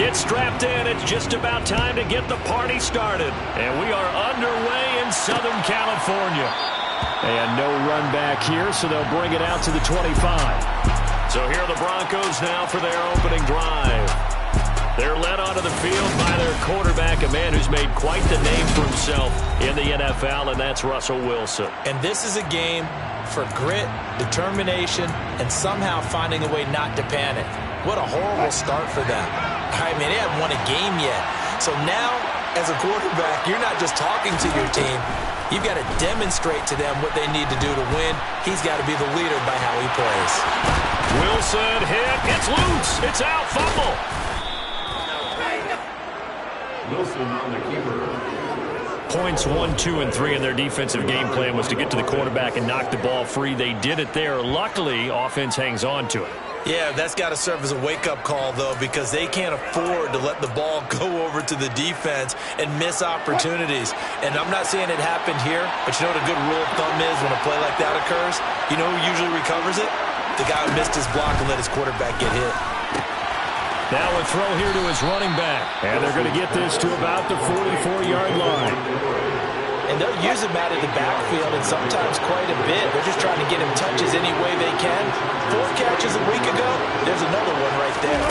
Get strapped in. It's just about time to get the party started. And we are underway in Southern California. And no run back here, so they'll bring it out to the 25. So here are the Broncos now for their opening drive. They're led onto the field by their quarterback, a man who's made quite the name for himself in the NFL, and that's Russell Wilson. And this is a game for grit, determination, and somehow finding a way not to panic. What a horrible start for them. I mean, they haven't won a game yet. So now, as a quarterback, you're not just talking to your team. You've got to demonstrate to them what they need to do to win. He's got to be the leader by how he plays. Wilson hit. It's loose. It's out. Fumble. Wilson on the keeper. Points 1, 2, and 3 in their defensive game plan was to get to the quarterback and knock the ball free. They did it there. Luckily, offense hangs on to it. Yeah, that's got to serve as a wake-up call, though, because they can't afford to let the ball go over to the defense and miss opportunities. And I'm not saying it happened here, but you know what a good rule of thumb is when a play like that occurs? You know who usually recovers it? The guy who missed his block and let his quarterback get hit. Now a throw here to his running back. And they're going to get this to about the 44-yard line. And they'll use him out of the backfield, and sometimes quite a bit. They're just trying to get him touches any way they can. 4 catches a week ago. There's another one right there.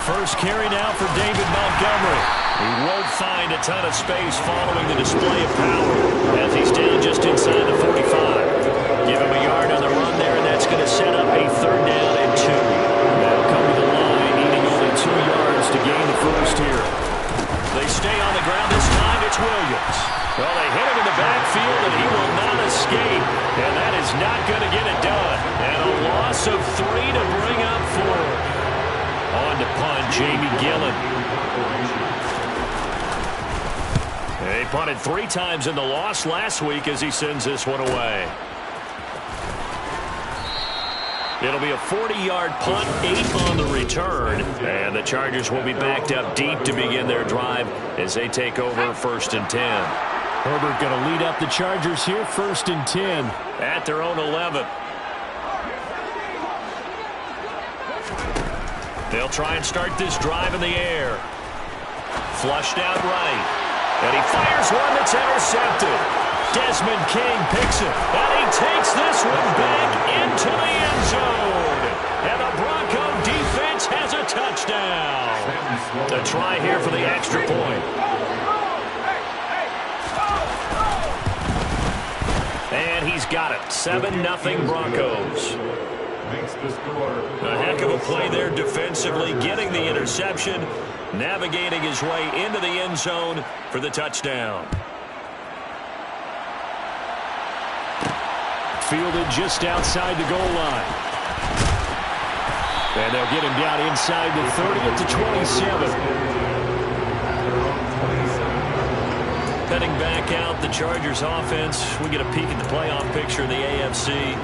First carry now for David Montgomery. He won't find a ton of space following the display of power as he's down just inside the 45. Give him a yard on the run there, and that's going to set up a 3rd down and 2. They'll come to the line, needing only 2 yards to gain the first here. They stay on the ground this time. It's Williams. Well, they hit him in the backfield, and he will not escape. And that is not going to get it done. And a loss of 3 to bring up 4. On to punt, Jamie Gillen. They punted 3 times in the loss last week as he sends this one away. It'll be a 40-yard punt, 8 on the return. And the Chargers will be backed up deep to begin their drive as they take over 1st and 10. Herbert going to lead up the Chargers here, 1st and 10 at their own 11. They'll try and start this drive in the air. Flushed out right. And he fires one that's intercepted. Desmond King picks it. And he takes this one back into the end zone. And the Bronco defense has a touchdown. The try here for the extra point. And he's got it. 7-0 Broncos. A heck of a play there defensively, getting the interception, navigating his way into the end zone for the touchdown. Fielded just outside the goal line. And they'll get him down inside the 30 at the 27. Heading back out, the Chargers offense. We get a peek at the playoff picture of the AFC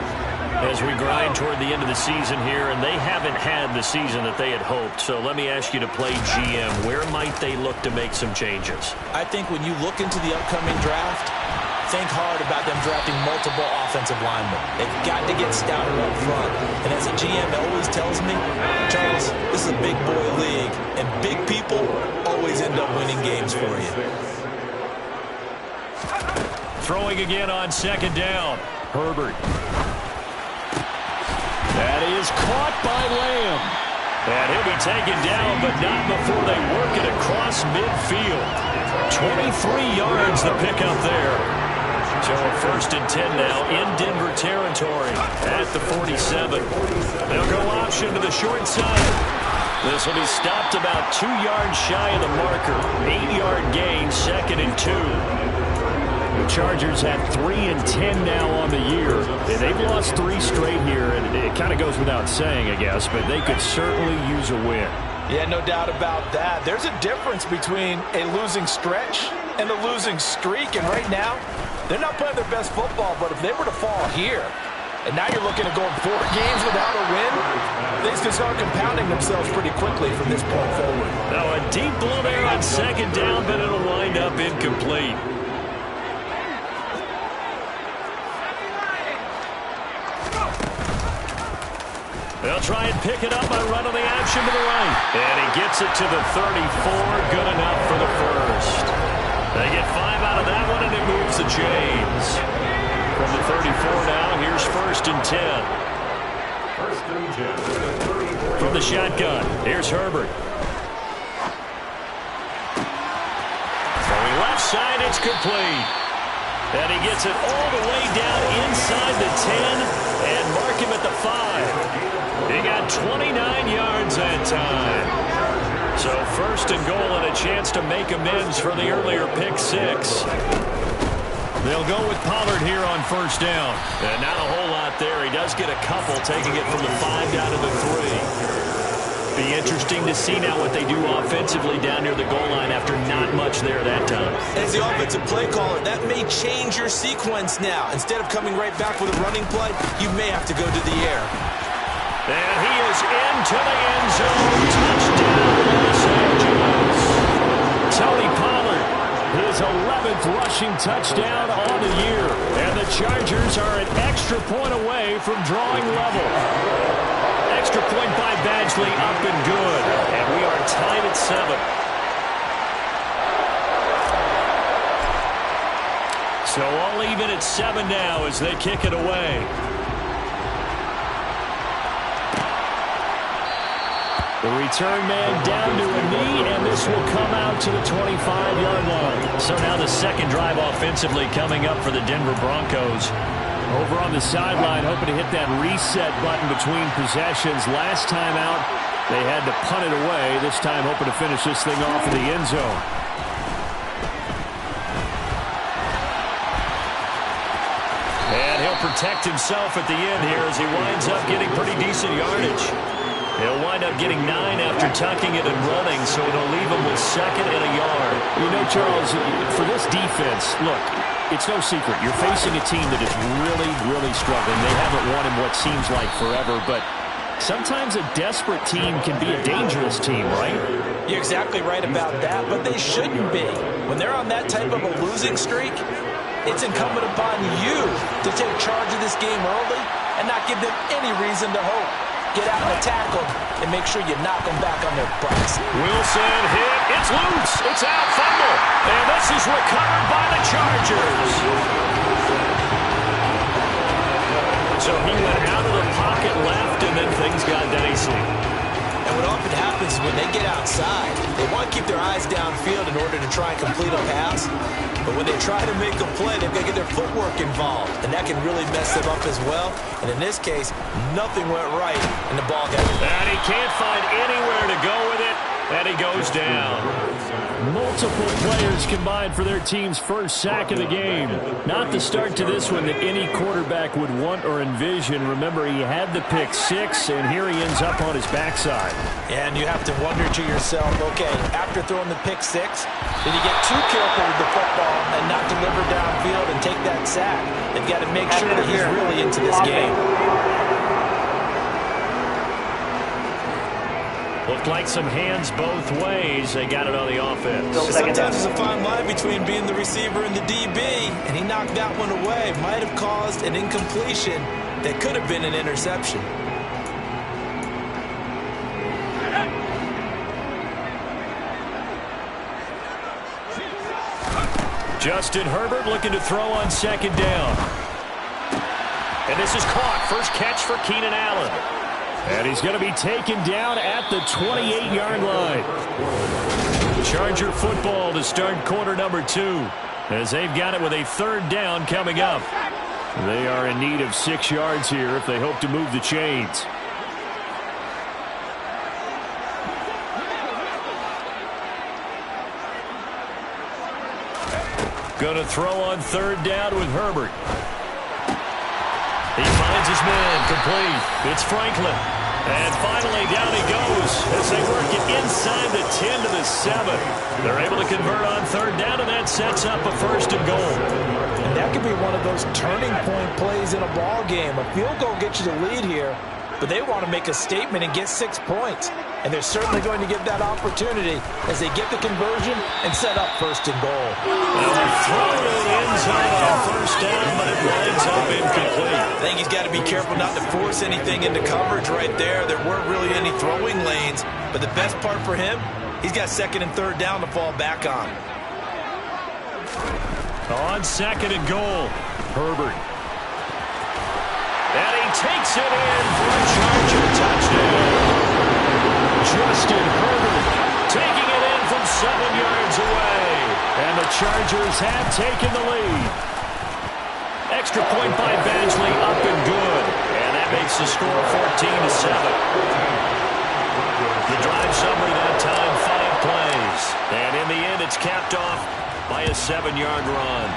as we grind toward the end of the season here, and they haven't had the season that they had hoped. So let me ask you to play GM. Where might they look to make some changes? I think when you look into the upcoming draft, think hard about them drafting multiple offensive linemen. They've got to get stouter up front. And as a GM always tells me, Charles, this is a big boy league, and big people always end up winning games for you. Throwing again on 2nd down. Herbert. That is caught by Lamb. And he'll be taken down, but not before they work it across midfield. 23 yards the pickup there. So 1st and 10 now in Denver territory at the 47. They'll go option to the short side. This will be stopped about 2 yards shy of the marker. 8-yard gain, 2nd and 2. The Chargers have 3 and 10 now on the year. They've lost 3 straight here, and it kind of goes without saying, I guess, but they could certainly use a win. Yeah, no doubt about that. There's a difference between a losing stretch and a losing streak, and right now, they're not playing their best football, but if they were to fall here, and now you're looking at going 4 games without a win, things can start compounding themselves pretty quickly from this point forward. Now a deep ball there on 2nd down, but it'll wind up incomplete. They'll try and pick it up by running the action to the right. And he gets it to the 34. Good enough for the first. They get 5 out of that one, and it moves the chains. From the 34 now, here's 1st and 10. 1st and 10. From the shotgun, here's Herbert. Throwing left side, it's complete. And he gets it all the way down inside the 10 and mark him at the 5. He got 29 yards that time. So 1st and goal and a chance to make amends for the earlier pick 6. They'll go with Pollard here on 1st down. And not a whole lot there. He does get a couple, taking it from the 5 down to the 3. Be interesting to see now what they do offensively down near the goal line after not much there that time. As the offensive play caller, that may change your sequence now. Instead of coming right back with a running play, you may have to go to the air. And he is into the end zone. Touchdown, Los Angeles. Tony Pollard, his 11th rushing touchdown on the year. And the Chargers are an extra point away from drawing level. Extra point by Badgley, up and good. And we are tied at 7. So all even at 7 now as they kick it away. The return man down to a knee, and this will come out to the 25-yard line. So now the second drive offensively coming up for the Denver Broncos. Over on the sideline, hoping to hit that reset button between possessions. Last time out, they had to punt it away. This time, hoping to finish this thing off in the end zone. And he'll protect himself at the end here as he winds up getting pretty decent yardage. He'll wind up getting 9 after tucking it and running, so it'll leave him with 2nd and a yard. You know, Charles, for this defense, look, it's no secret. You're facing a team that is really, really struggling. They haven't won in what seems like forever, but sometimes a desperate team can be a dangerous team, right? You're exactly right about that, but they shouldn't be. When they're on that type of a losing streak, it's incumbent upon you to take charge of this game early and not give them any reason to hope. Get out and attack them and make sure you knock them back on their butts. Wilson hit. It's loose. It's out. Fumble. And this is recovered by the Chargers. So he went out of the pocket left, and then things got dicey. And what often happens is when they get outside, they want to keep their eyes downfield in order to try and complete a pass. But when they try to make a play, they've got to get their footwork involved. And that can really mess them up as well. And in this case, nothing went right, and the ball got it. And he can't find anywhere to go with it, and he goes down. Multiple players combined for their team's first sack of the game. Not the start to this one that any quarterback would want or envision. Remember, he had the pick 6, and here he ends up on his backside. And you have to wonder to yourself, okay, after throwing the pick 6, did he get too careful with the football and not deliver downfield and take that sack? They've got to make sure that he's really into this game. Looked like some hands both ways. They got it on the offense. Sometimes there's a fine line between being the receiver and the DB, and he knocked that one away. Might have caused an incompletion that could have been an interception. Justin Herbert looking to throw on 2nd down. And this is caught. First catch for Keenan Allen. And he's going to be taken down at the 28-yard line. Charger football to start quarter number 2. As they've got it with a 3rd down coming up. They are in need of 6 yards here if they hope to move the chains. Going to throw on 3rd down with Herbert. He finds his man complete. It's Franklin. And finally down he goes as they work it inside the 10 to the 7. They're able to convert on 3rd down, and that sets up a 1st and goal. And that could be one of those turning point plays in a ball game. A field goal gets you the lead here. but they want to make a statement and get 6 points. And they're certainly going to get that opportunity as they get the conversion and set up first and goal. Well, they throw it in the end zone on first down, but it winds up incomplete. I think he's got to be careful not to force anything into coverage right there. There weren't really any throwing lanes, but the best part for him, he's got second and third down to fall back on. On second and goal, Herbert. And he takes it in for a Charger touchdown. Justin Herbert taking it in from 7 yards away. And the Chargers have taken the lead. Extra point by Badgley, up and good. And that makes the score 14-7. The drive summary that time, 5 plays. And in the end, it's capped off by a 7-yard run.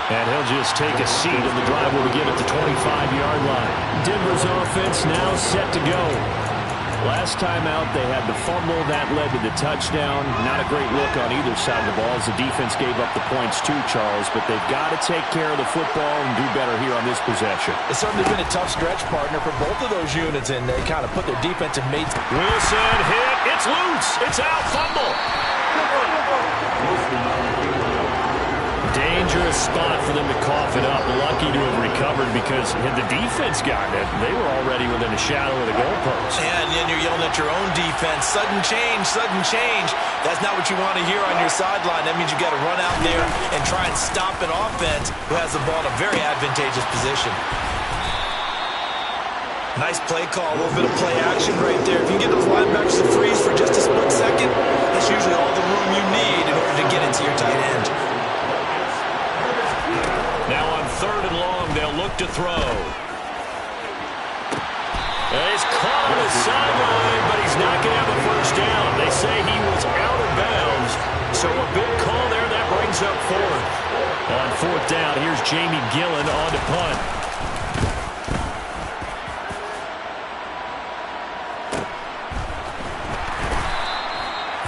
And he'll just take a seat, and the drive will begin at the 25-yard line. Denver's offense now set to go. Last time out, they had the fumble. That led to the touchdown. Not a great look on either side of the ball as the defense gave up the points too, Charles. But they've got to take care of the football and do better here on this possession. It's certainly been a tough stretch, partner, for both of those units, and they kind of put their defensive mates. Wilson hit. It's loose. It's out. Fumble. Dangerous spot for them to cough it up. Lucky to have recovered because had the defense gotten it, they were already within a shadow of the goalpost. And then you're yelling at your own defense. Sudden change, sudden change. That's not what you want to hear on your sideline. That means you got to run out there and try and stop an offense who has the ball in a very advantageous position. Nice play call, a little bit of play action right there. If you can get those linebackers to freeze for just a split second, that's usually all the room you need in order to get into your tight end. Now on third and long, they'll look to throw. He's caught on the sideline, but he's not going to have a first down. They say he was out of bounds, so a big call there. That brings up fourth. On fourth down, here's Jamie Gillen on to punt.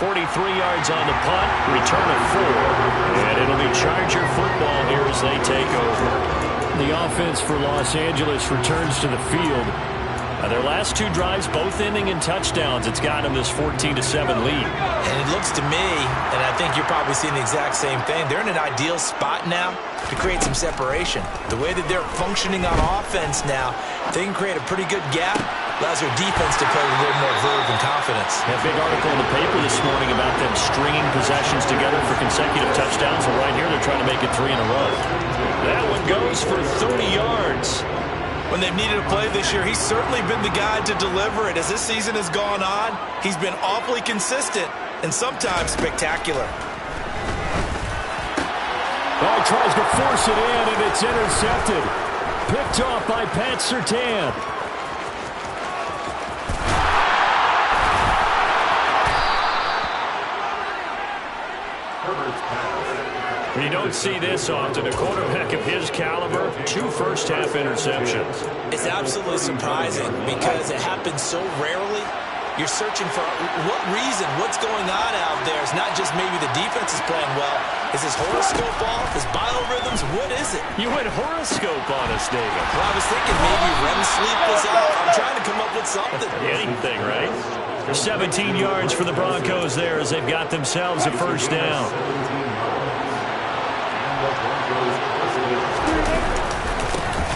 .43 yards on the punt, return of 4. And it'll be Charger football here as they take over. The offense for Los Angeles returns to the field. Their last 2 drives, both ending in touchdowns. It's got them this 14-7 lead. And it looks to me, and I think you're probably seeing the exact same thing, they're in an ideal spot now to create some separation. The way that they're functioning on offense now, they can create a pretty good gap. Allows their defense to play with a little more verve and confidence. A big article in the paper this morning about them stringing possessions together for consecutive touchdowns. And right here, they're trying to make it 3 in a row. That one goes for 30 yards. When they've needed a play this year, he's certainly been the guy to deliver it. As this season has gone on, he's been awfully consistent and sometimes spectacular. Oh, he tries to force it in, and it's intercepted. Picked off by Pat Surtain. You don't see this often. A quarterback of his caliber, 2 first-half interceptions. It's absolutely surprising because it happens so rarely. You're searching for what reason, what's going on out there. It's not just maybe the defense is playing well. Is his horoscope off? His biorhythms? What is it? You went horoscope on us, David. Well, I was thinking maybe REM sleep was off. I'm trying to come up with something. Anything, right? 17 yards for the Broncos there as they've got themselves a first down.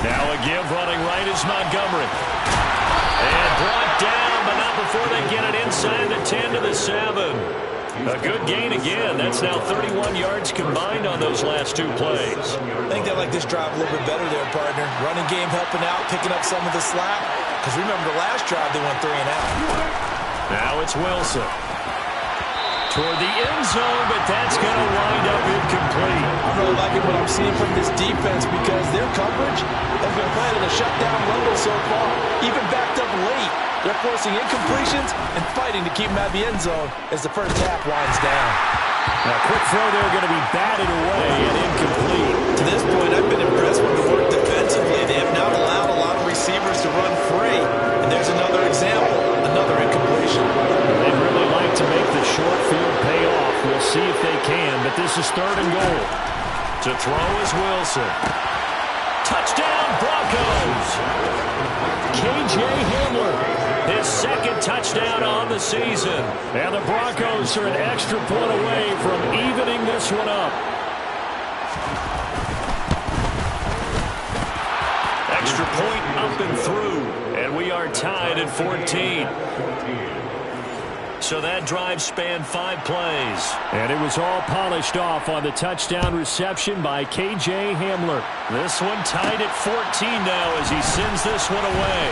Now a give running right is Montgomery. And brought down, but not before they get it inside the 10 to the 7. A good gain again. That's now 31 yards combined on those last 2 plays. I think they like this drive a little bit better there, partner. Running game helping out, picking up some of the slack. Because remember the last drive, they went 3 and out. Now it's Wilson. Toward the end zone, but that's going to wind up incomplete. I'm really liking what I'm seeing from this defense because their coverage has been playing at a shutdown level so far. Even backed up late, they're forcing incompletions and fighting to keep them out of the end zone as the first half winds down. Now, quick throw there going to be batted away and incomplete. To this point, I've been impressed with the work defensively. They have not allowed a lot of receivers to run free. And there's another example, another incompletion. They'd really like to make the short field pay off. We'll see if they can, but this is 3rd and goal. To throw is Wilson. Touchdown, Broncos. K.J. Hamler, his second touchdown on the season. And the Broncos are an extra point away from evening this one up. Extra point up and through. And we are tied at 14. So that drive spanned 5 plays. And it was all polished off on the touchdown reception by K.J. Hamler. This one tied at 14 now as he sends this one away.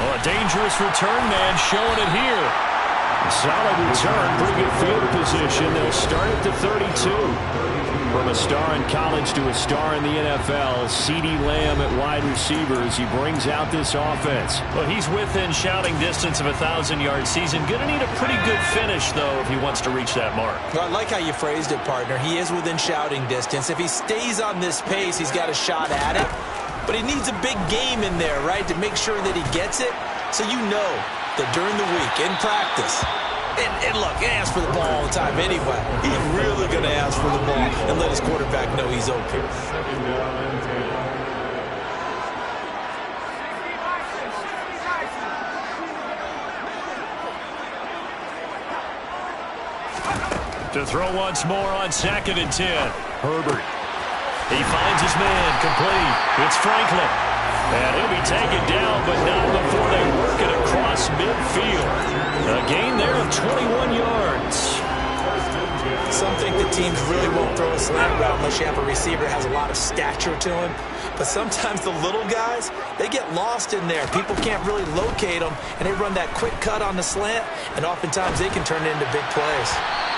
Oh, a dangerous return man showing it here. Solid return, pretty good field position. They'll start at the 32. From a star in college to a star in the NFL, CeeDee Lamb at wide receiver as he brings out this offense. Well, he's within shouting distance of a 1,000-yard season. Going to need a pretty good finish, though, if he wants to reach that mark. Well, I like how you phrased it, partner. He is within shouting distance. If he stays on this pace, he's got a shot at it. But he needs a big game in there, right, to make sure that he gets it. So you know that during the week, in practice, and look, he asks for the ball all the time anyway. He's really going to ask for the ball and let his quarterback know he's open. To throw once more on 2nd and 10. Herbert. He finds his man complete. It's Franklin. And he'll be taken down, but not before they work it across midfield. A gain there of 21 yards. Some think that teams really won't throw a slant route unless you have a receiver that has a lot of stature to him. But sometimes the little guys, they get lost in there. People can't really locate them, and they run that quick cut on the slant, and oftentimes they can turn it into big plays.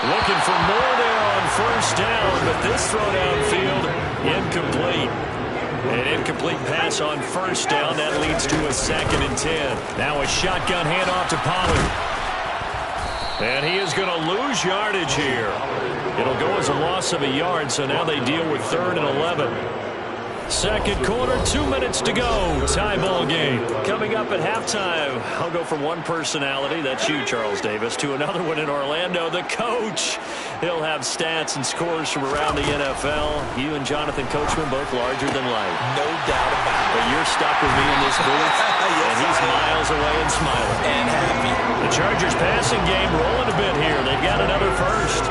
Looking for more there on 1st down, but this throw downfield, incomplete. An incomplete pass on 1st down. That leads to a 2nd and 10. Now a shotgun handoff to Pollard. And he is going to lose yardage here. It'll go as a loss of a yard, so now they deal with 3rd and 11. Second quarter, 2 minutes to go. Tie ball game. Coming up at halftime, I'll go from one personality, that's you, Charles Davis, to another one in Orlando, the coach. He'll have stats and scores from around the NFL. You and Jonathan Coachman both larger than life. No doubt about it. But you're stuck with me in this booth, Yes, and he's miles away and smiling. And happy. The Chargers passing game rolling a bit here. They've got another first.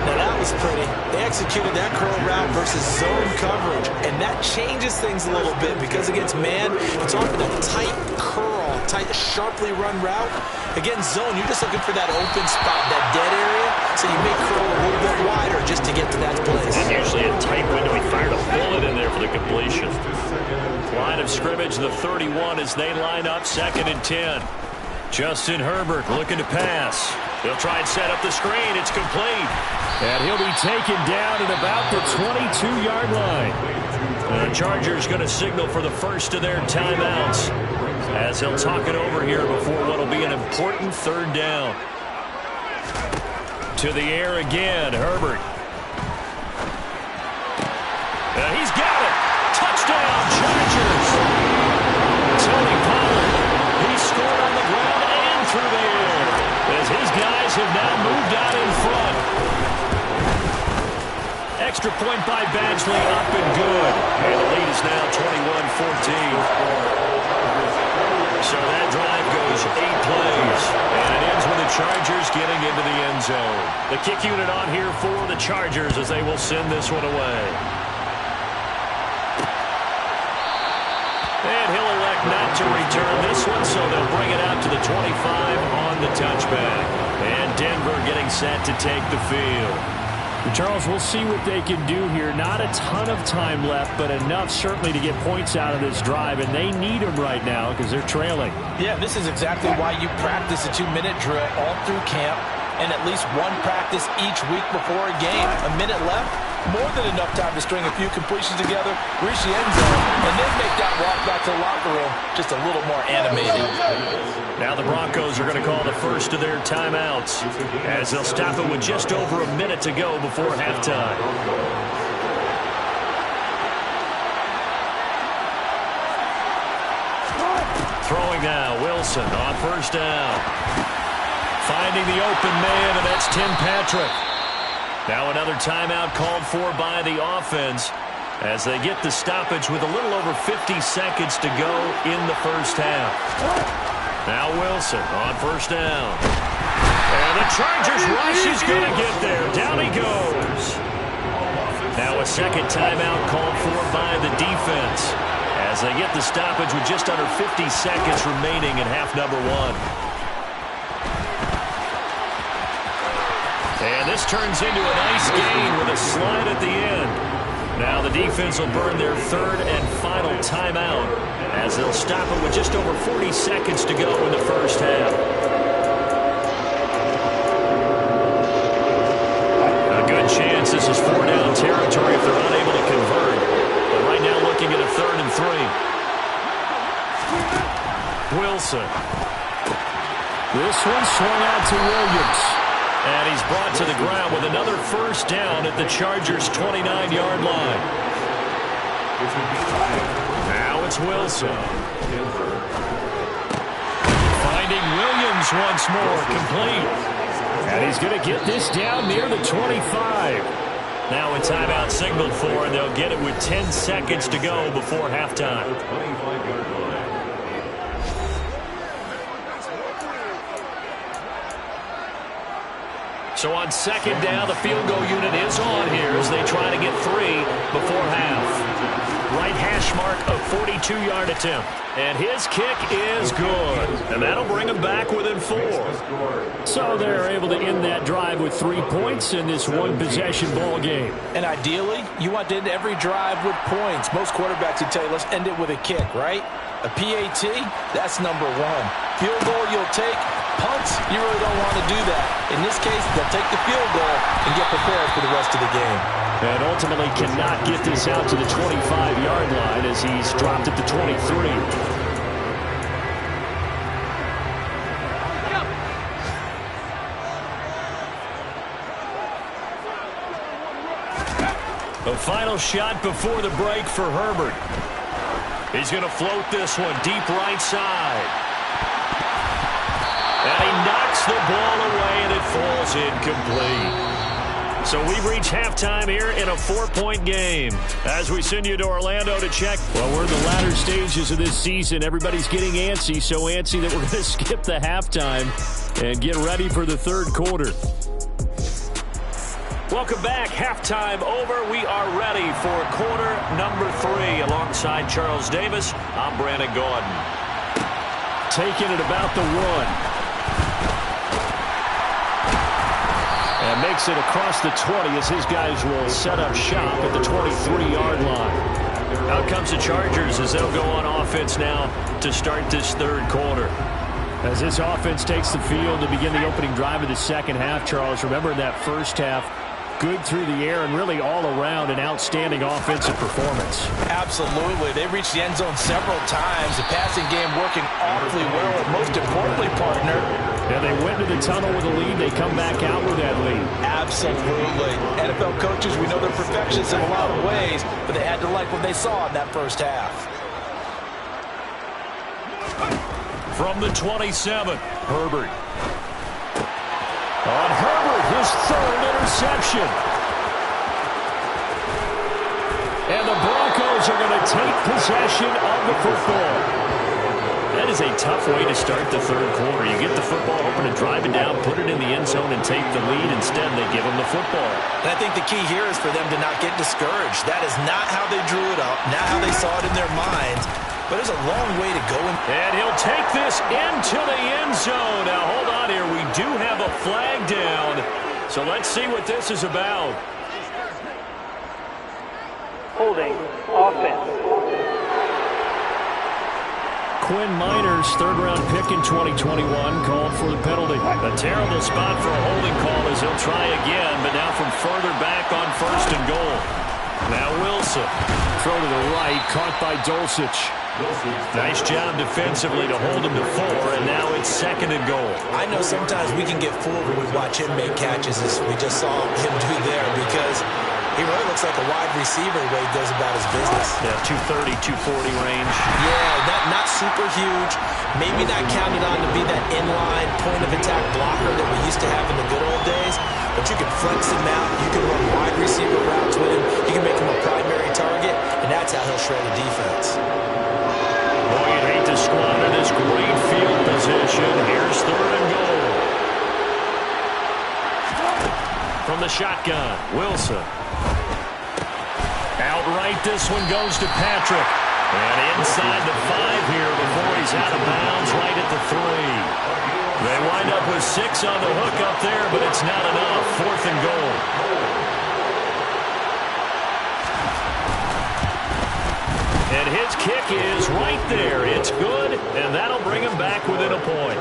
Now that was pretty. They executed that curl route versus zone coverage, and that changes things a little bit because against man, it's often a tight curl, tight, sharply run route. Against zone, you're just looking for that open spot, that dead area, so you may curl a little bit wider just to get to that place. And usually a tight window. He fired a bullet in there for the completion. Line of scrimmage, the 31 as they line up, 2nd and 10. Justin Herbert looking to pass. He'll try and set up the screen. It's complete. And he'll be taken down at about the 22-yard line. The Chargers going to signal for the first of their timeouts as they'll talk it over here before what will be an important 3rd down. To the air again, Herbert. And he's got it. Touchdown, Chargers. Tony Pollard. He scored on the ground and through the air as his guys have now moved out in front. Extra point by Badgley, up and good. And the lead is now 21-14. So that drive goes 8 plays. And it ends with the Chargers getting into the end zone. The kick unit on here for the Chargers as they will send this one away. And he'll elect not to return this one, so they'll bring it out to the 25 on the touchback. And Denver getting set to take the field. Charles, we'll see what they can do here. Not a ton of time left, but enough certainly to get points out of this drive, and they need them right now because they're trailing. Yeah, this is exactly why you practice a 2-minute drill all through camp and at least one practice each week before a game. A minute left, more than enough time to string a few completions together, reach the end zone, and then make that walk back to the locker room just a little more animated. Now the Broncos are going to call the first of their timeouts as they'll stop it with just over a minute to go before halftime. Throwing now, Wilson on 1st down. Finding the open man, and that's Tim Patrick. Now another timeout called for by the offense as they get the stoppage with a little over 50 seconds to go in the first half. Now Wilson on first down. And the Chargers rush is going to get there. Down he goes. Now a second timeout called for by the defense as they get the stoppage with just under 50 seconds remaining in half number one. And this turns into a nice gain with a slide at the end. Now the defense will burn their third and final timeout as they'll stop it with just over 40 seconds to go in the first half. A good chance this is four-down territory if they're unable to convert. But right now looking at a 3rd and 3. Wilson. This one swung out to Williams. And he's brought to the ground with another first down at the Chargers' 29-yard line. Now it's Wilson. Finding Williams once more, complete. And he's going to get this down near the 25. Now a timeout signaled for, and they'll get it with 10 seconds to go before halftime. So on second down, the field goal unit is on here as they try to get 3 before half. Right hash mark, a 42-yard attempt. And his kick is good. And that'll bring him back within 4. So they're able to end that drive with 3 points in this one-possession ball game. And ideally, you want to end every drive with points. Most quarterbacks would tell you, let's end it with a kick, right? A PAT, that's number 1. Field goal you'll take. Punts, you really don't want to do that. In this case, they'll take the field goal and get prepared for the rest of the game. And ultimately cannot get this out to the 25-yard line as he's dropped at the 23. The final shot before the break for Herbert. He's going to float this one deep right side. And he knocks the ball away, and it falls incomplete. So we've reached halftime here in a 4-point game. As we send you to Orlando to check. Well, we're in the latter stages of this season. Everybody's getting antsy, so antsy that we're going to skip the halftime and get ready for the third quarter. Welcome back. Halftime over. We are ready for quarter number 3. Alongside Charles Davis, I'm Brandon Gordon. Taking it about the 1. And makes it across the 20 as his guys will set up shop at the 23-yard line. Out comes the Chargers as they'll go on offense now to start this third quarter. As this offense takes the field to begin the opening drive of the second half, Charles, remember in that first half, good through the air and really all around an outstanding offensive performance. Absolutely. They reached the end zone several times. The passing game working awfully well. And most importantly, partner, yeah, they went to the tunnel with a lead. They come back out with that lead. Absolutely. NFL coaches, we know they're perfectionists in a lot of ways, but they had to like what they saw in that first half. From the 27, Herbert. On Herbert, his 3rd interception. And the Broncos are going to take possession of the football. That is a tough way to start the third quarter. You get the football open and drive it down, put it in the end zone, and take the lead. Instead, they give them the football. And I think the key here is for them to not get discouraged. That is not how they drew it up, not how they saw it in their minds. But there's a long way to go. And he'll take this into the end zone. Now, hold on here. We do have a flag down. So let's see what this is about. Holding offense. Quinn Miners, 3rd-round pick in 2021, called for the penalty. A terrible spot for a holding call as he'll try again, but now from further back on 1st and goal. Now Wilson. Throw to the right, caught by Dulcich. Nice job defensively to hold him to 4, and now it's 2nd and goal. I know sometimes we can get fooled when we watch him make catches as we just saw him do there because he really looks like a wide receiver the way he goes about his business. Yeah, 230, 240 range. Yeah, not super huge. Maybe not counted on to be that inline point-of-attack blocker that we used to have in the good old days, but you can flex him out. You can run wide receiver routes with him. You can make him a primary target, and that's how he'll shred a defense. Boy, you'd hate to squander this great field position. Here's 3rd and goal. From the shotgun, Wilson. Outright, this one goes to Patrick. And inside the 5 here before he's out of bounds right at the 3. They wind up with 6 on the hook up there, but it's not enough. 4th and goal. And his kick is right there. It's good, and that'll bring him back within a point.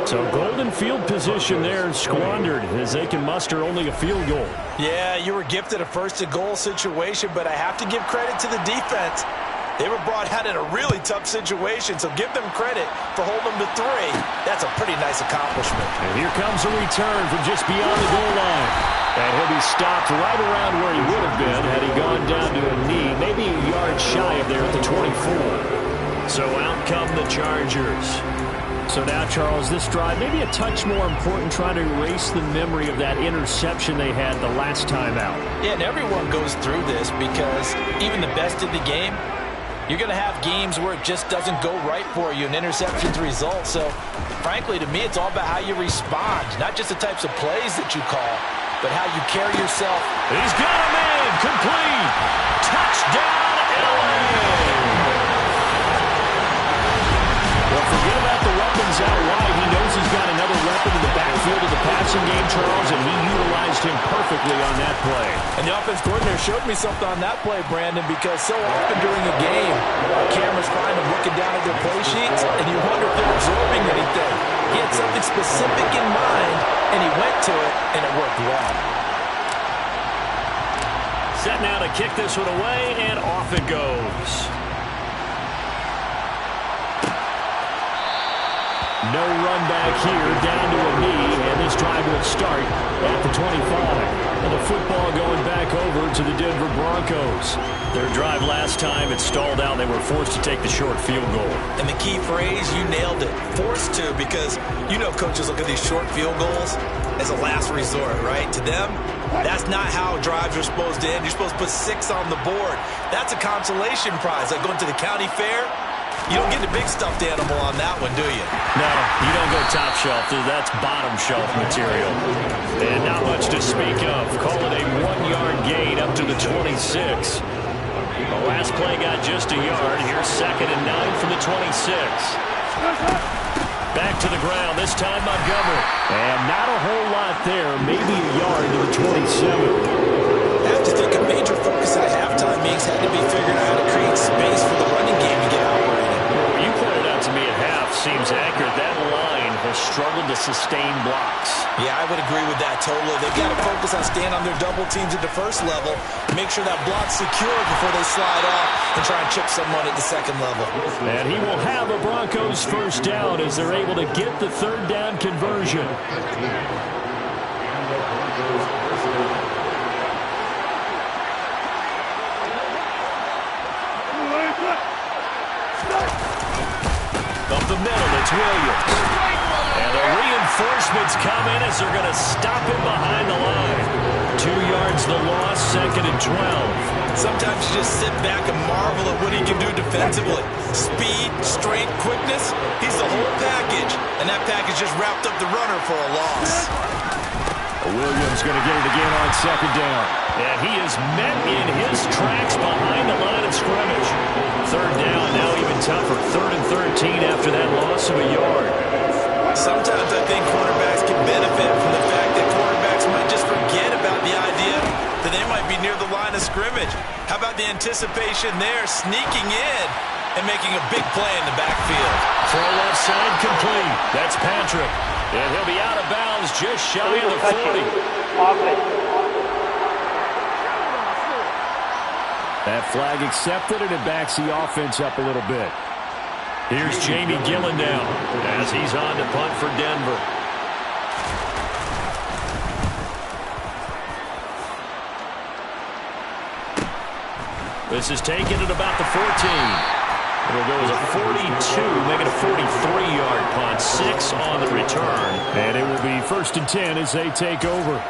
So golden field position there squandered as they can muster only a field goal. Yeah, you were gifted a 1st and goal situation, but I have to give credit to the defense. They were brought out in a really tough situation, so give them credit for holding them to 3. That's a pretty nice accomplishment. And here comes a return from just beyond the goal line. And he'll be stopped right around where he would have been had he gone down to a knee, maybe a yard shy of there at the 24. So out come the Chargers. So now, Charles, this drive maybe a touch more important, trying to erase the memory of that interception they had the last time out. Yeah, and everyone goes through this because even the best in the game, you're going to have games where it just doesn't go right for you and interceptions result. So, frankly, to me, it's all about how you respond, not just the types of plays that you call, but how you carry yourself. He's got him in. Complete. Touchdown, LA. Well, forget about the weapons out wide. He knows he's got another weapon in the backfield of the passing game, Charles, and he utilized him perfectly on that play. And the offense coordinator showed me something on that play, Brandon, because so often during a game, cameras find them looking down at their play sheets, and you wonder if they're absorbing anything. He had something specific in mind, and he went to it, and it worked well. Set now to kick this one away, and off it goes. No run back here, down to a knee, and this drive will start at the 25. And the football going back over to the Denver Broncos. Their drive last time, it stalled out. They were forced to take the short field goal. And the key phrase, you nailed it. Forced to, because you know coaches look at these short field goals as a last resort, right? To them, that's not how drives are supposed to end. You're supposed to put 6 on the board. That's a consolation prize. Like going to the county fair, you don't get the big stuffed animal on that one, do you? No, you don't go top shelf. That's bottom shelf material. And not much to speak of. Call it a 1-yard gain up to the 26. The last play got just a yard. Here's 2nd and 9 from the 26. Back to the ground, this time Montgomery. And not a whole lot there. Maybe a yard to the 27. I have to think a major focus at halftime means had to be figuring out how to create space for the running game to get operating. Well, you pointed out to me at half seems accurate. That line has struggled to sustain blocks. Yeah, I would agree with that totally. They've got to focus on staying on their double teams at the first level, make sure that block's secure before they slide off and try and chip someone at the second level. And he will have a Broncos first down as they're able to get the 3rd down conversion. Up the middle, it's Williams. And the reinforcements come in as they're going to stop him behind the line. 2 yards the loss, 2nd and 12. Sometimes you just sit back and marvel at what he can do defensively. Speed, strength, quickness, he's the whole package. And that package just wrapped up the runner for a loss. Williams going to get it again on 2nd down. And he is met in his tracks behind the line of scrimmage. 3rd down, now even tougher. 3rd and 13 after that loss of a yard. Sometimes I think quarterbacks can benefit from the fact that quarterbacks might just forget about the idea that they might be near the line of scrimmage. How about the anticipation there, sneaking in and making a big play in the backfield? Throw left side complete. That's Patrick. And he'll be out of bounds just shy of the 40. That flag accepted, and it backs the offense up a little bit. Here's Jamie Gillen now as he's on to punt for Denver. This is taken at about the 14. It'll go as a 42, make it a 43-yard punt. 6 on the return. And it will be 1st and 10 as they take over.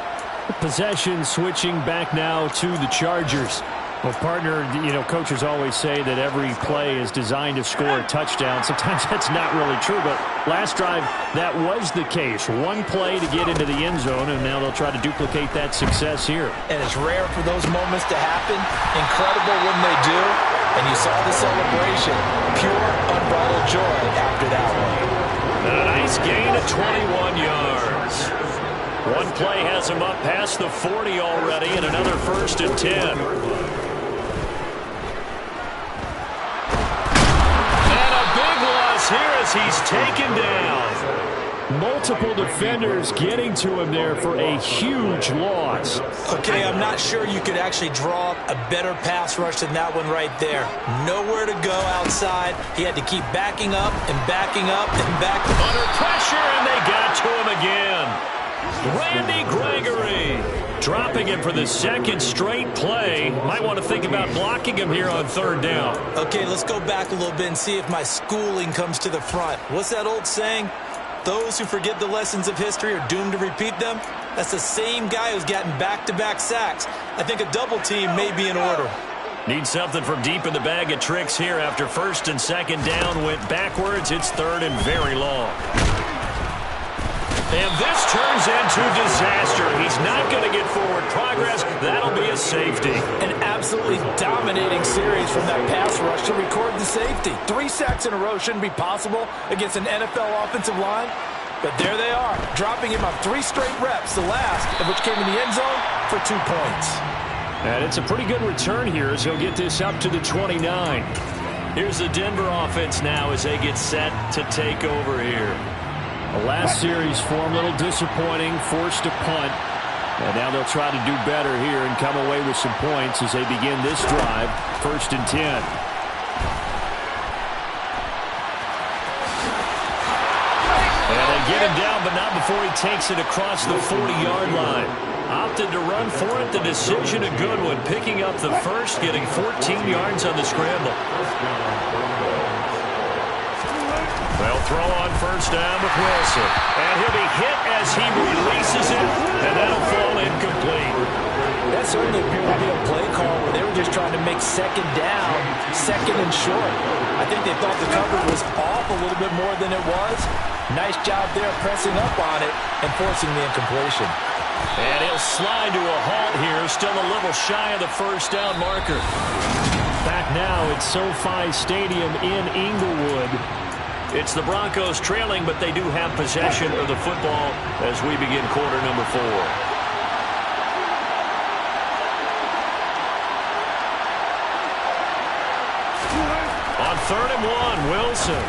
Possession switching back now to the Chargers. Well, partner, coaches always say that every play is designed to score a touchdown. Sometimes that's not really true, but last drive, that was the case. One play to get into the end zone, and now they'll try to duplicate that success here. And it's rare for those moments to happen. Incredible when they do. And you saw the celebration. Pure, unbridled joy after that one. And a nice gain of 21 yards. One play has him up past the 40 already, and another 1st and 10. Here as he's taken down. Multiple defenders getting to him there for a huge loss. Okay, I'm not sure you could actually draw up a better pass rush than that one right there. Nowhere to go outside. He had to keep backing up and backing up and back. Under pressure, and they got to him again. Randy Gregory dropping him for the 2nd straight play. Might want to think about blocking him here on 3rd down. Okay, let's go back a little bit and see if my schooling comes to the front. What's that old saying? Those who forget the lessons of history are doomed to repeat them. That's the same guy who's gotten back-to-back sacks. I think a double team may be in order. Need something from deep in the bag of tricks here after 1st and 2nd down went backwards. It's 3rd and very long. And this turns into disaster. He's not going to get forward progress. That'll be a safety. An absolutely dominating series from that pass rush to record the safety. 3 sacks in a row shouldn't be possible against an NFL offensive line. But there they are, dropping him on 3 straight reps, the last of which came in the end zone for 2 points. And it's a pretty good return here as he'll get this up to the 29. Here's the Denver offense now as they get set to take over here. The last series for him, a little disappointing, forced a punt. And now they'll try to do better here and come away with some points as they begin this drive, 1st and 10. And they get him down, but not before he takes it across the 40-yard line. Opted to run for it. The decision a good one. Picking up the first, getting 14 yards on the scramble. They'll throw on 1st down with Wilson. And he'll be hit as he releases it, and that'll fall incomplete. That certainly appeared to be a play call where they were just trying to make 2nd down, 2nd and short. I think they thought the coverage was off a little bit more than it was. Nice job there pressing up on it and forcing the incompletion. And he'll slide to a halt here, still a little shy of the 1st down marker. Back now at SoFi Stadium in Inglewood. It's the Broncos trailing, but they do have possession of the football as we begin quarter number 4. On 3rd and 1, Wilson.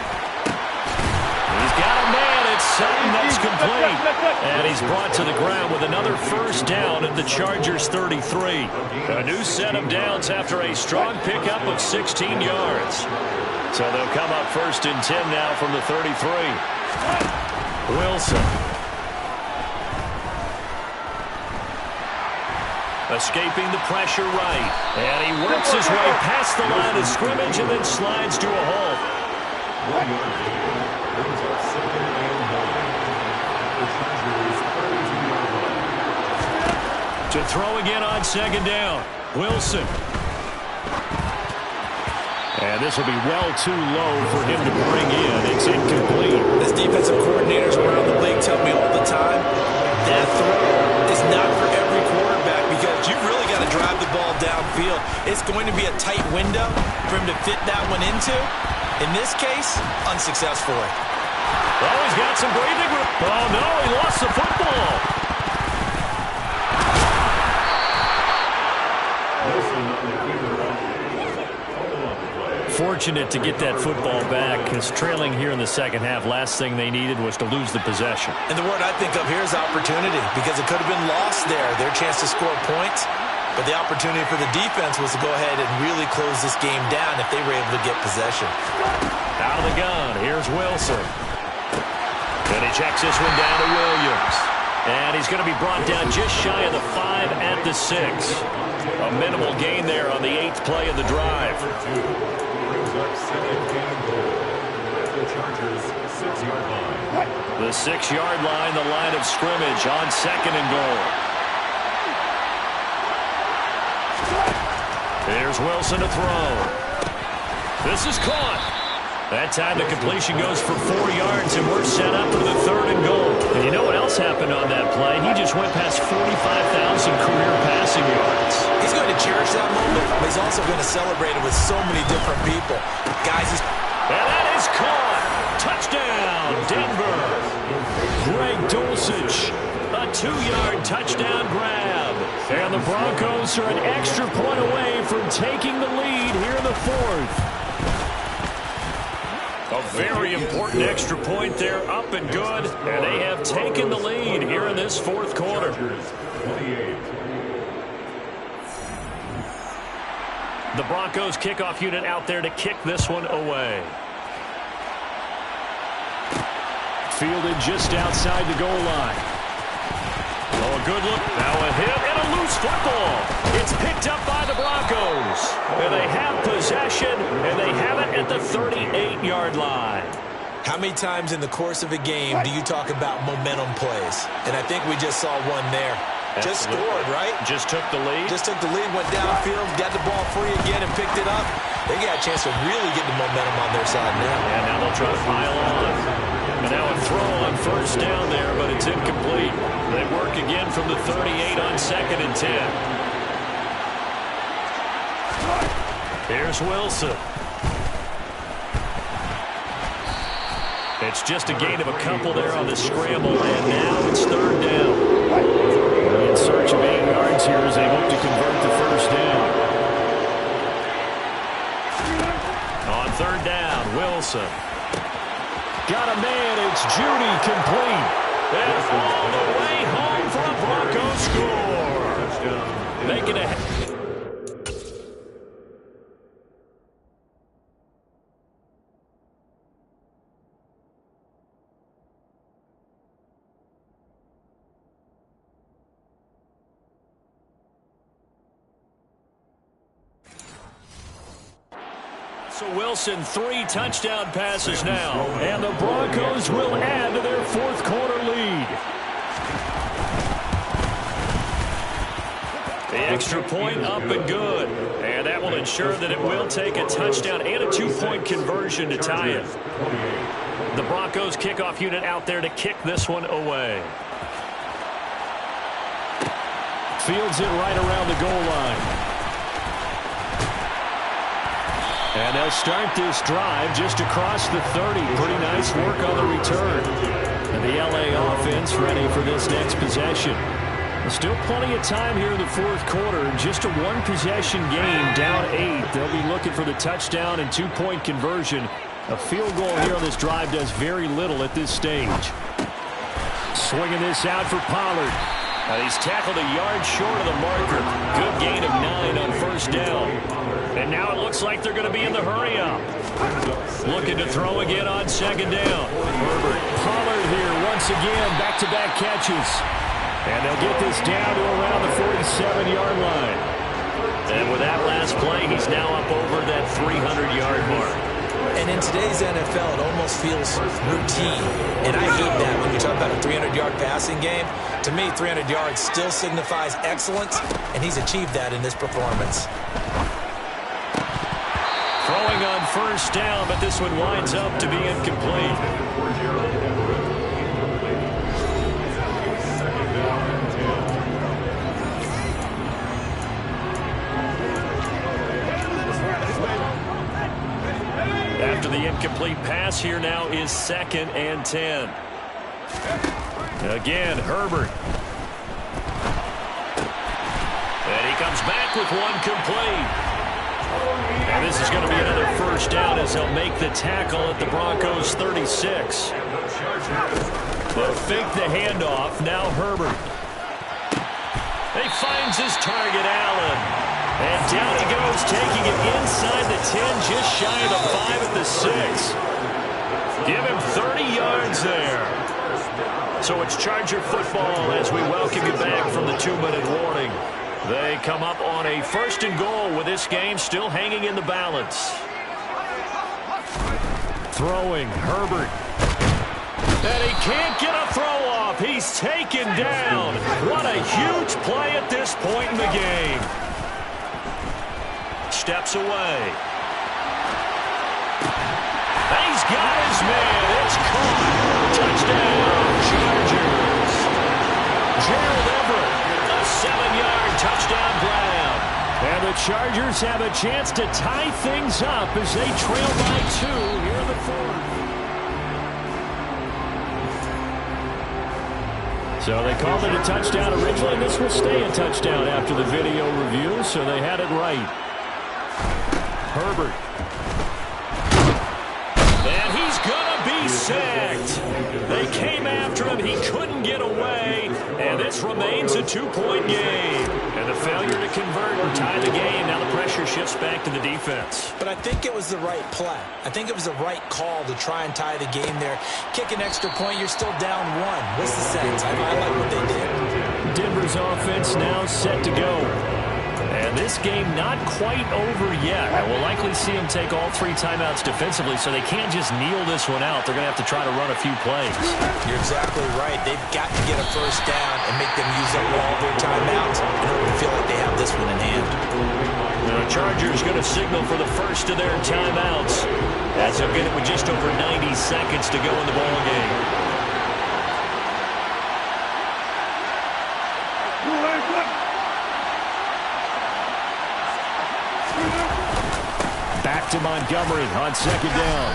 He's got a man. It's Sutton that's complete. And he's brought to the ground with another 1st down at the Chargers' 33. A new set of downs after a strong pickup of 16 yards. So they'll come up 1st and 10 now from the 33. Wilson. Escaping the pressure right. And he works his way past the line of scrimmage and then slides to a halt. To throw again on 2nd down. Wilson. And this will be well too low for him to bring in. It's incomplete. As defensive coordinators around the league tell me all the time, that throw is not for every quarterback because you've really got to drive the ball downfield. It's going to be a tight window for him to fit that one into. In this case, unsuccessfully. Oh, he's got some breathing room. Oh, no, he lost the football. Fortunate to get that football back because trailing here in the 2nd half, last thing they needed was to lose the possession. And the word I think of here is opportunity because it could have been lost there, their chance to score points. But the opportunity for the defense was to go ahead and really close this game down if they were able to get possession. Out of the gun, here's Wilson. And he checks this one down to Williams. And he's going to be brought down just shy of the 5 at the 6. A minimal gain there on the 8th play of the drive. The 6-yard line, the line of scrimmage on 2nd and goal. There's Wilson to throw. This is caught. That time the completion goes for 4 yards, and we're set up for the 3rd and goal. And you know what else happened on that play? He just went past 45,000 career passing yards. He's going to cherish that moment, but he's also going to celebrate it with so many different people. Guys, and that is caught. Touchdown, Denver. Greg Dulcich, a 2-yard touchdown grab. And the Broncos are an extra point away from taking the lead here in the 4th. A very important extra point there, up and good. And they have taken the lead here in this 4th quarter. The Broncos kickoff unit out there to kick this one away. Fielded just outside the goal line. Oh, a good look. Now a hit and a loose football. It's picked up by the Broncos. And they have possession, and they have it at the 38-yard line. How many times in the course of a game do you talk about momentum plays? And I think we just saw one there. Just scored, right? Just took the lead. Just took the lead, went downfield, got the ball free again and picked it up. They got a chance to really get the momentum on their side now. And now they'll try to pile on. And now a throw on 1st down there, but it's incomplete. They work again from the 38 on 2nd and 10. Here's Wilson. It's just a gain of a couple there on the scramble, and now it's 3rd down. In search of 8 yards here as they hope to convert the 1st down. On 3rd down, Wilson. Got a man, it's Judy, complete. And all the way home for a Broncos score. Making a... So Wilson, 3 touchdown passes now. And the Broncos will add to their 4th quarter lead. The extra point up and good. And that will ensure that it will take a touchdown and a 2-point conversion to tie it. The Broncos kickoff unit out there to kick this one away. Fields it right around the goal line. And they'll start this drive just across the 30. Pretty nice work on the return. And the LA offense ready for this next possession. Still plenty of time here in the 4th quarter. Just a 1-possession game, down 8. They'll be looking for the touchdown and 2-point conversion. A field goal here on this drive does very little at this stage. Swinging this out for Pollard. He's tackled a yard short of the marker. Good gain of 9 on 1st down. And now it looks like they're going to be in the hurry-up. Looking to throw again on 2nd down. Herbert. Pollard here once again, back-to-back catches. And they'll get this down to around the 47-yard line. And with that last play, he's now up over that 300-yard mark. And in today's NFL, it almost feels routine. And I hate that when you talk about a 300-yard passing game. To me, 300 yards still signifies excellence, and he's achieved that in this performance. Throwing on 1st down, but this one winds up to be incomplete. After the incomplete pass, here now is 2nd and 10. Again, Herbert. And he comes back with one complete. And this is going to be another 1st down as they'll make the tackle at the Broncos 36. They'll fake the handoff. Now Herbert. He finds his target, Allen. And down he goes, taking it inside the 10, just shy of the 5 at the 6. Give him 30 yards there. So it's Charger football as we welcome you back from the 2-minute warning. They come up on a 1st and goal with this game still hanging in the balance. Throwing, Herbert. And he can't get a throw off. He's taken down. What a huge play at this point in the game. steps away. And he's got his man. It's caught. Touchdown, Chargers. Gerald Everett, a 7-yard touchdown grab. And the Chargers have a chance to tie things up as they trail by 2 here in the fourth. So they called it a touchdown originally. This will stay a touchdown after the video review, so they had it right. Herbert. And he's going to be sacked. They came after him. He couldn't get away. And this remains a 2-point game. And the failure to convert and tie the game. Now the pressure shifts back to the defense. But I think it was the right play. I think it was the right call to try and tie the game there. Kick an extra point, you're still down 1. What's the sense? I like what they did. Denver's offense now set to go. And this game not quite over yet. I will likely see them take all 3 timeouts defensively, so they can't just kneel this one out. They're going to have to try to run a few plays. You're exactly right. They've got to get a first down and make them use up all their timeouts in order to feel like they have this one in hand. The Chargers going to signal for the first of their timeouts as they'll get it with just over 90 seconds to go in the ball game. Back to Montgomery on second down.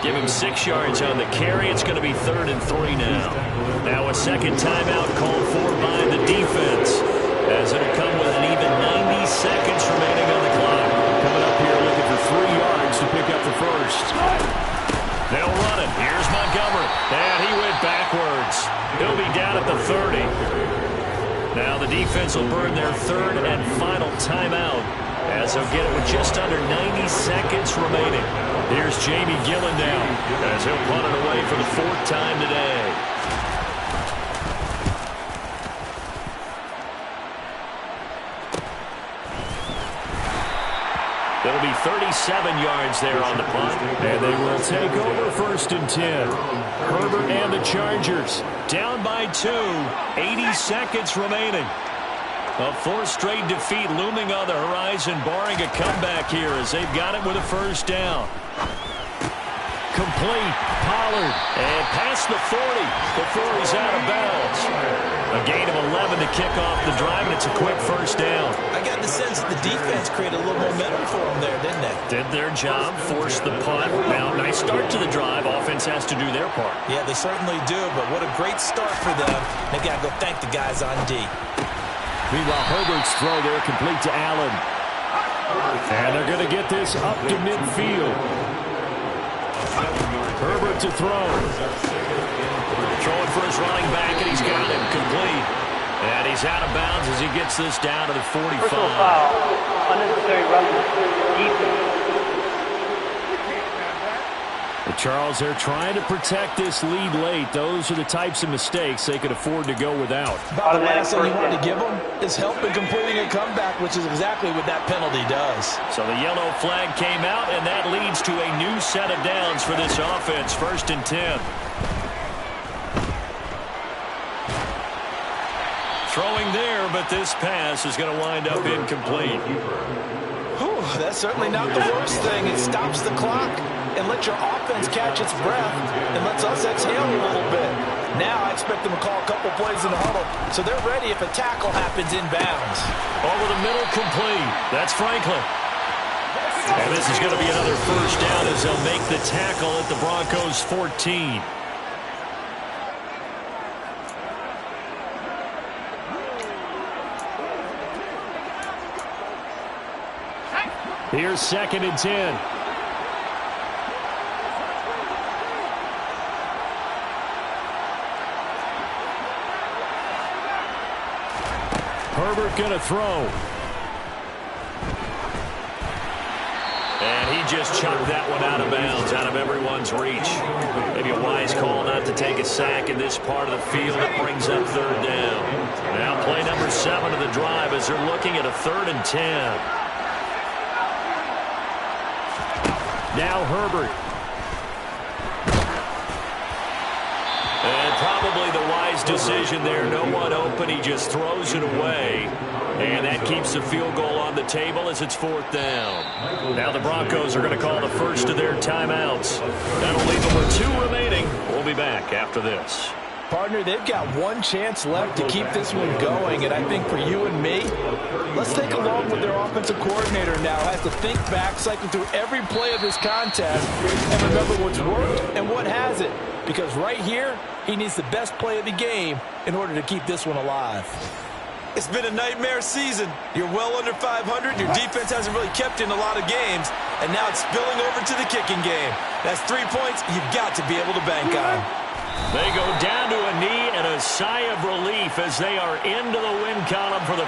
Give him 6 yards on the carry. It's going to be 3rd and 3 now. Now a second timeout called for by the defense, as it'll come with an even 90 seconds remaining on the clock. Coming up here looking for 3 yards to pick up the first. They'll run it. Here's Montgomery. And he went backwards. He'll be down at the 30. Now the defense will burn their 3rd and final timeout, as they'll get it with just under 90 seconds remaining. Here's Jamie Gillen now, as he'll punt it away for the 4th time today. It'll be 37 yards there on the punt. And they will take over 1st and 10. Herbert and the Chargers Down by 2, 80 seconds remaining. A 4th straight defeat looming on the horizon, barring a comeback here as they've got it with a first down. complete. Pollard. And past the 40 before he's out of bounds. A gain of 11 to kick off the drive, and it's a quick first down. I got the sense that the defense created a little momentum for them there, didn't they? Did their job, forced the punt. Now, nice start to the drive. Offense has to do their part. Yeah, they certainly do, but what a great start for them. They got to go thank the guys on D. Meanwhile, Herbert's throw there complete to Allen. And they're going to get this up to midfield. Herbert to throw. Throwing for his running back, and he's got him complete. And he's out of bounds as he gets this down to the 45. Personal foul, unnecessary roughness, defense. Charles, they're trying to protect this lead late. Those are the types of mistakes they could afford to go without. About the last thing you want to give them is help in completing a comeback, which is exactly what that penalty does. So the yellow flag came out, and that leads to a new set of downs for this offense. 1st and 10. Throwing there, but this pass is going to wind up incomplete. Whew, that's certainly not the worst thing. It stops the clock and lets your offense catch its breath and lets us exhale a little bit. Now I expect them to call a couple plays in the huddle, so they're ready if a tackle happens inbounds. Over the middle, complete. That's Franklin. And this is going to be another first down as they'll make the tackle at the Broncos' 14. Here's 2nd and 10. Herbert going to throw. And he just chucked that one out of bounds, out of everyone's reach. Maybe a wise call not to take a sack in this part of the field. It brings up 3rd down. Now play number 7 of the drive as they're looking at a 3rd and 10. Now Herbert. And probably the wise decision there. No one open. He just throws it away. And that keeps the field goal on the table as it's 4th down. Now the Broncos are going to call the first of their timeouts. That'll leave them with 2 remaining. We'll be back after this. Partner, they've got one chance left to keep this one going, and I think for you and me, let's take along with their offensive coordinator now has to think back, cycle through every play of this contest, and remember what's worked and what hasn't. Because right here, he needs the best play of the game in order to keep this one alive. It's been a nightmare season. You're well under 500. Your defense hasn't really kept in a lot of games, and now it's spilling over to the kicking game. That's 3 points you've got to be able to bank on. They go down to a knee and a sigh of relief as they are into the win column for the